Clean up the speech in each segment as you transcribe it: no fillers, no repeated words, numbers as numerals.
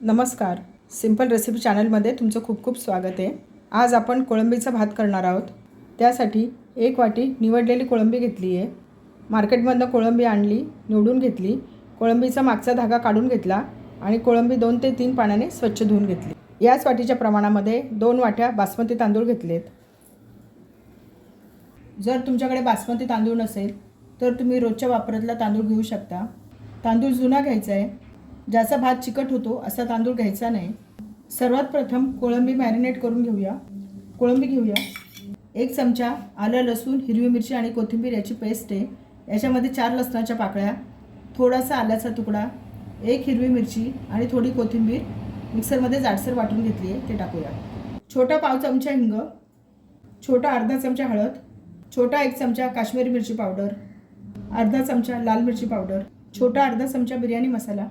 नमस्कार. Simple recipe चॅनलमध्ये तुमचं खूप खूप स्वागत आहे. आज आपण कोळंबीचा भात करणार आहोत. त्यासाठी 1 वाटी निवडलेली कोळंबी घेतली आहे. मार्केटमधनं कोळंबी आणली, निवडून घेतली. कोळंबीचा मागचा धागा काढून घेतला आणि कोळंबी 2 ते 3 पाण्याने स्वच्छ धुवून घेतली. याच वाटीच्या प्रमाणामध्ये 2 वाट्या बासमती तांदूळ घेतलेत. जर तुमच्याकडे बासमती तांदूळ नसेल तर तुम्ही रोजच्या वापरातला तांदूळ घेऊ शकता. तांदूळ जुना घ्यायचा आहे. ज्याचा भात चिकट होतो असा तांदूळ घ्यायचा नाही. सर्वात प्रथम कोळंबी मॅरिनेट करून घेऊया. कोळंबी घेऊया. 1 चमचा आलं, लसूण, हिरवी मिरची आणि कोथिंबीर याची पेस्ट आहे. याच्यामध्ये 4 लसणाच्या पाकळ्या, थोडासा आल्याचा तुकडा, 1 हिरवी मिरची आणि थोडी कोथिंबीर मिक्सरमध्ये जाडसर वाटून घेतली आहे, ते टाकूया. छोटा पाव चमचा हिंग, छोटा अर्धा चमचा हळद, छोटा 1 चमचा काश्मीरी मिरची पावडर, अर्धा चमचा लाल मिरची पावडर, छोटा अर्धा चमचा बिर्याणी मसाला,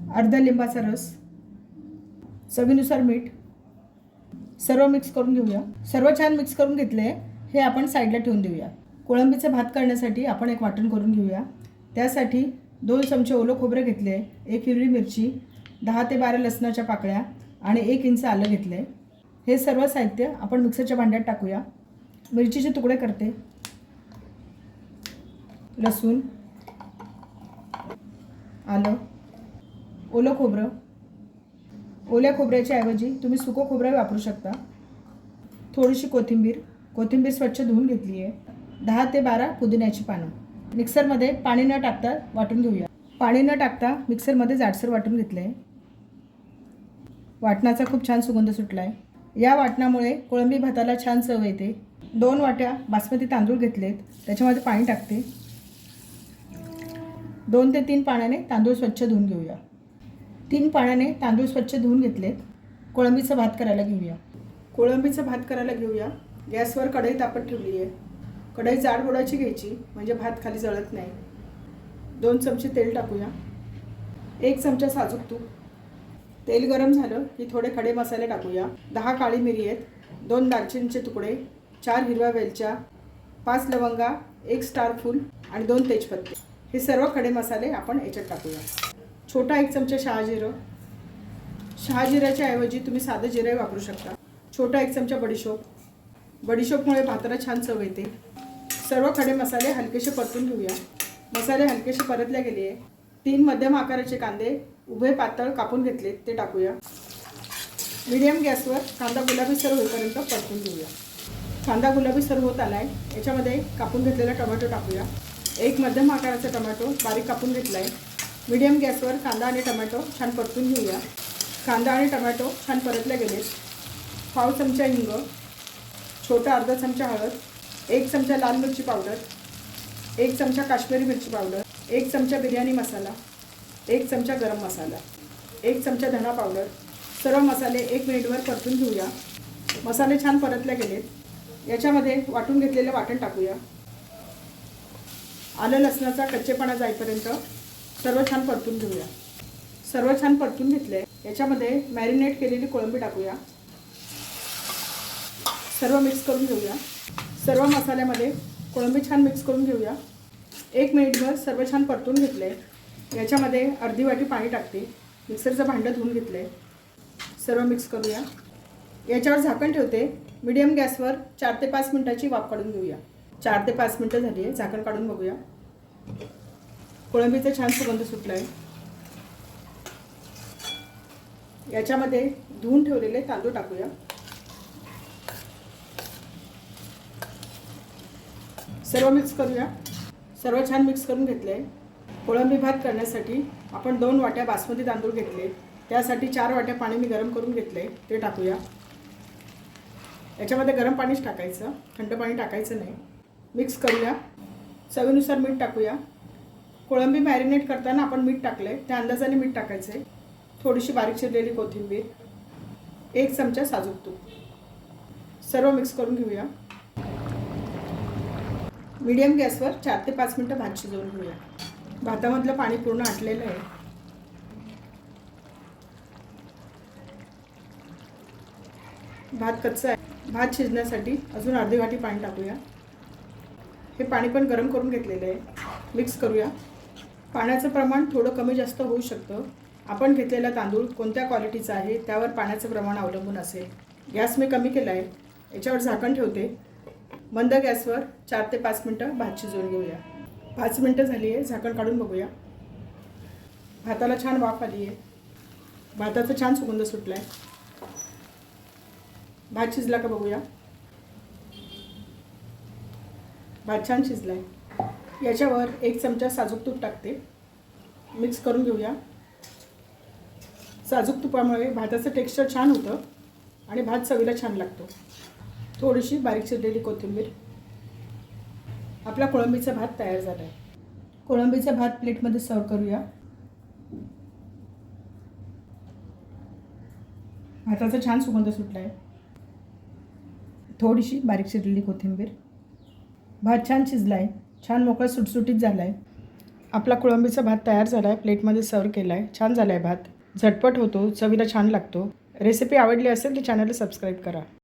अर्धा लिंबाचा रस, चवीनुसार मीठ. सर्व मिक्स करून घेऊया. सर्व छान मिक्स करून घेतले. हे आपण साईडला ठेवून देऊया. कोळंबीचा भात करण्यासाठी आपण एक वाटण करून घेऊया. त्यासाठी 2 चमचे ओलं खोबरं घेतले, 1 हिरवी मिरची, 10 ते 12 लसणाच्या पाकळ्या आणि 1 इंच आलं घेतले. हे सर्व साहित्य आपण मिक्सरच्या भांड्यात टाकूया. मिरचीचे तुकडे करते, लसूण, आलं, ओलं खोबरं. ओल्या खोबऱ्याच्या ऐवजी तुम्ही सुकं खोबरं वापरू शकता. थोडीशी कोथिंबीर स्वच्छ धुवून घेतली आहे. 10 ते 12 पुदिन्याची पानं. मिक्सरमध्ये पाणी न टाकता वाटून घेऊया. पाणी न टाकता मिक्सरमध्ये जाडसर वाटून घेतलं आहे. वाटणाचा खूप छान सुगंध सुटला आहे. या वाटणामुळे कोळंबी भाताला छान चव येते. 2 वाट्या बासमती तांदूळ घेतलेत, त्याच्यामध्ये पाणी टाकते. 2 ते 3 पाण्याने तांदूळ स्वच्छ धुवून घेऊया. 3 पाण्याने तांदूळ स्वच्छ धुवून घेतलेत. कोळंबीचा भात करायला घेऊया. गॅसवर कढई तापत ठेवली आहे. कढई जाड बुडाची घ्यायची, म्हणजे भात खाली जळत नाही. 2 चमचे तेल टाकूया. 1 चमचा साजूक तूप. तेल गरम झालं की थोडे खडे मसाले टाकूया. 10 काळी मिरी आहेत, 2 दालचिनीचे तुकडे, 4 हिरव्या वेलच्या, 5 लवंगा, 1 स्टार फूल आणि 2 तेजपत्ते. हे सर्व खडे मसाले आपण याच्यात टाकूया. छोटा 1 चमचा शहाजिरं. शहाजिऱ्याच्या ऐवजी तुम्ही साधं जिरे वापरू शकता. छोटा 1 चमचा बडीशोपमुळे भाताला छान चव येते. सर्व खडे मसाले हलकेसे परतून घेऊया. मसाले हलकेसे परतले गेले आहे. 3 मध्यम आकाराचे कांदे उभे पातळ कापून घेतले, ते टाकूया. मीडियम गॅसवर कांदा गुलाबीसर होईपर्यंत परतून घेऊया. कांदा गुलाबीसर होत आलाय. याच्यामध्ये कापून घेतलेला टोमॅटो टाकूया. 1 मध्यम आकाराचा टोमॅटो बारीक कापून घेतला आहे. मीडियम गॅसवर कांदा आणि टोमॅटो छान परतून घेऊया. कांदा आणि टोमॅटो छान परतले गेले. पाव चमचा हिंग, छोटा अर्धा चमचा हळद, 1 चमचा लाल मिरची पावडर, 1 चमचा काश्मीरी मिरची पावडर, 1 चमचा बिर्याणी मसाला, 1 चमचा गरम मसाला, 1 चमचा धना पावडर. सर्व मसाले 1 मिनिटवर परतून घेऊया. मसाले छान परतले गेलेत. याच्यामध्ये वाटून घेतलेलं वाटण टाकूया. आलं लसणाचा कच्चेपणा जाईपर्यंत सर्व छान परतून घेऊया. सर्व छान परतून घेतले. याच्यामध्ये मॅरिनेट केलेली कोळंबी टाकूया. सर्व मिक्स करून घेऊया. सर्व मसाल्यामध्ये कोळंबी छान मिक्स करून घेऊया. 1 मिनिटभर सर्व छान परतून घेतले. याच्यामध्ये अर्धी वाटी पाणी टाकते. मिक्सरचं भांडं धुवून घेतले. सर्व मिक्स करूया. याच्यावर झाकण ठेवते. मीडियम गॅसवर 4 ते 5 मिनिटाची वाफ काढून घेऊया. 4 ते 5 मिनिटं झाली आहे. झाकण काढून बघूया. कोळंबीचा छान सुगंध सुटला आहे. याच्यामध्ये धुवून ठेवलेले तांदूळ टाकूया. सर्व मिक्स करूया. सर्व छान मिक्स करून घेतले. कोळंबी भात करण्यासाठी आपण 2 वाट्या बासमती तांदूळ घेतले. त्यासाठी 4 वाट्या पाणी मी गरम करून घेतले, ते टाकूया. याच्यामध्ये गरम पाणीच टाकायचं, थंड पाणी टाकायचं नाही. मिक्स करूया. चवीनुसार मीठ टाकूया. कोळंबी मॅरिनेट करताना आपण मीठ टाकले, त्या अंदाजाने मीठ टाकायचं आहे. थोडीशी बारीक चिरलेली कोथिंबीर, 1 चमचा साजूक तूप. सर्व मिक्स करून घेऊया. मीडियम गॅसवर 4 ते 5 मिनिटं भात शिजवून घेऊया. भातामधलं पाणी पूर्ण आटलेलं आहे. भात कच्चा आहे. भात शिजण्यासाठी अजून अर्धी वाटी पाणी टाकूया. हे पाणी पण गरम करून घेतलेलं आहे. मिक्स करूया. पाण्याचं प्रमाण थोडं कमी जास्त होऊ शकतं. आपण घेतलेला तांदूळ कोणत्या क्वालिटीचा आहे त्यावर पाण्याचं प्रमाण अवलंबून असेल. गॅस मी कमी केला आहे. याच्यावर झाकण ठेवते. मंद गॅसवर 4 ते 5 मिनटं भात शिजवून घेऊया. 5 मिनटं झाली आहे. झाकण काढून बघूया. भाताला छान वाफ आली आहे. भाताचा छान सुगंध सुटला आहे. भात शिजला का बघूया. भात छान शिजला आहे. याच्यावर 1 चमचा साजूक तूप टाकते. मिक्स करून घेऊया. साजूक तुपामुळे भाताचं टेक्स्चर छान होतं आणि भात चवीला छान लागतो. थोडीशी बारीक चिरलेली कोथिंबीर. आपला कोळंबीचा भात तयार झाला आहे. कोळंबीचा भात प्लेटमध्ये सर्व करूया. भाताचा छान सुगंध सुटला आहे. थोडीशी बारीक चिरलेली कोथिंबीर. भात छान शिजला आहे. छान मोकळा सुटसुटीत झाला आहे. आपला कोळंबीचा भात तयार झाला आहे. प्लेटमध्ये सर्व केला आहे. छान झाला आहे भात. झटपट होतो, चवीला छान लागतो. रेसिपी आवडली असेल तर चॅनलला सबस्क्राईब करा.